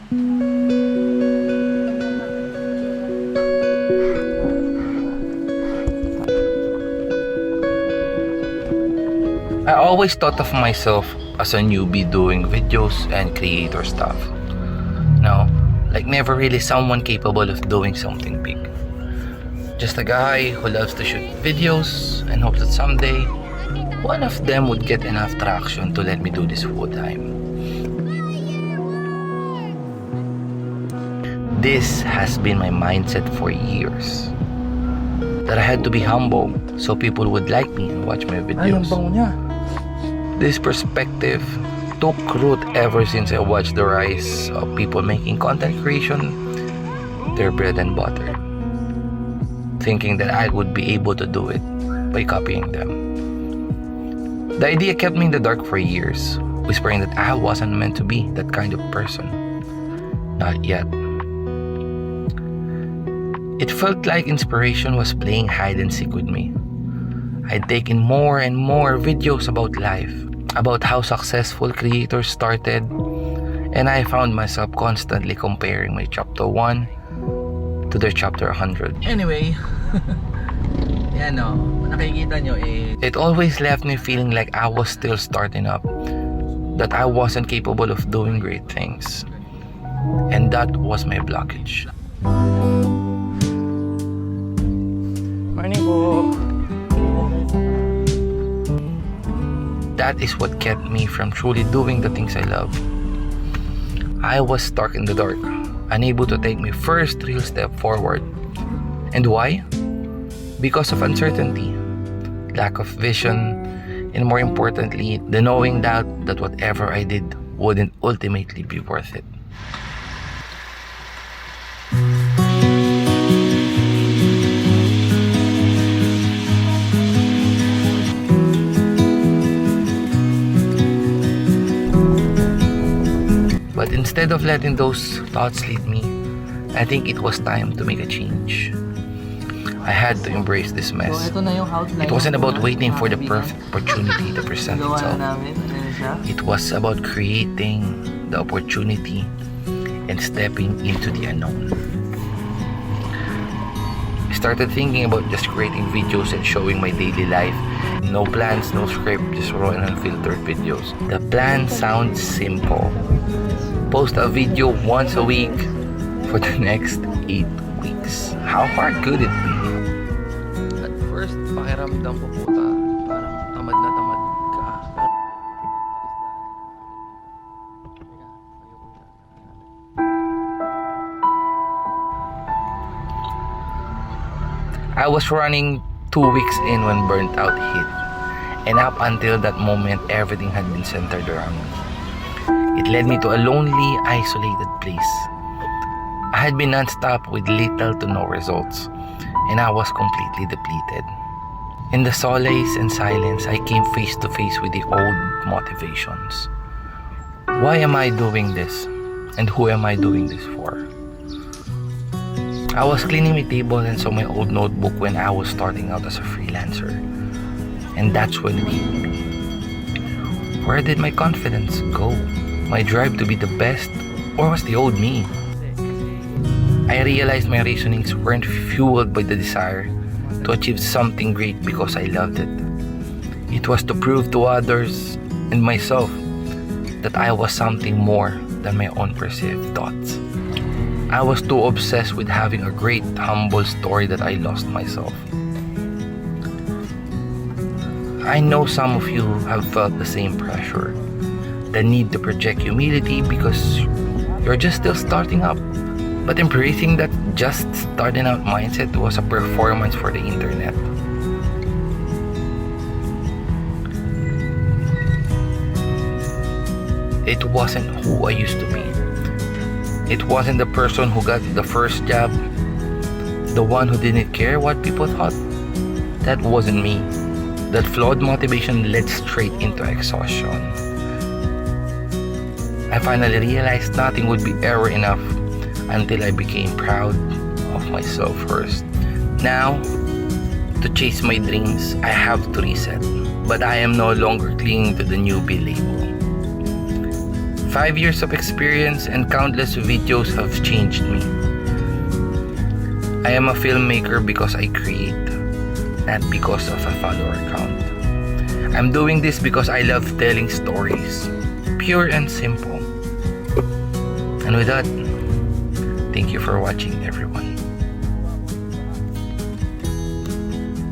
I always thought of myself as a newbie doing videos and creator stuff. No, like never really someone capable of doing something big. Just a guy who loves to shoot videos and hopes that someday one of them would get enough traction to let me do this full time. This has been my mindset for years. That I had to be humble so people would like me and watch my videos. This perspective took root ever since I watched the rise of people making content creation their bread and butter, thinking that I would be able to do it by copying them. The idea kept me in the dark for years, whispering that I wasn't meant to be that kind of person. Not yet. It felt like inspiration was playing hide and seek with me. I'd taken more and more videos about life, about how successful creators started, and I found myself constantly comparing my chapter 1 to their chapter 100. Anyway, yan o, nakikita nyo It always left me feeling like I was still starting up, that I wasn't capable of doing great things, and that was my blockage. Morning po. That is what kept me from truly doing the things I love. I was stuck in the dark, unable to take my first real step forward. And why? Because of uncertainty, lack of vision, and more importantly, the knowing that whatever I did wouldn't ultimately be worth it. But instead of letting those thoughts lead me, I think it was time to make a change. I had to embrace this mess. It wasn't about waiting for the perfect opportunity to present itself. It was about creating the opportunity and stepping into the unknown. I started thinking about just creating videos and showing my daily life. No plans, no script, just raw and unfiltered videos. The plan sounds simple. Post a video once a week for the next 8 weeks. How hard could it be? At first, pakiramdam ko puta, parang tamad na tamad ka. I was running 2 weeks in when burnt out hit. And up until that moment, everything had been centered around me. It led me to a lonely, isolated place. I had been non-stop with little to no results, and I was completely depleted. In the solace and silence, I came face to face with the old motivations. Why am I doing this? And who am I doing this for? I was cleaning my table and saw my old notebook when I was starting out as a freelancer. And that's when it hit me. Where did my confidence go? My drive to be the best, or was the old me? I realized my reasonings weren't fueled by the desire to achieve something great because I loved it. It was to prove to others and myself that I was something more than my own perceived thoughts. I was too obsessed with having a great, humble story that I lost myself. I know some of you have felt the same pressure. The need to project humility because you're just still starting up. But embracing that just starting out mindset was a performance for the internet. It wasn't who I used to be. It wasn't the person who got the first job, the one who didn't care what people thought. That wasn't me. That flawed motivation led straight into exhaustion. I finally realized nothing would be ever enough until I became proud of myself first. Now, to chase my dreams, I have to reset. But I am no longer clinging to the newbie label. 5 years of experience and countless videos have changed me. I am a filmmaker because I create, not because of a follower count. I'm doing this because I love telling stories, pure and simple. And with that, thank you for watching, everyone.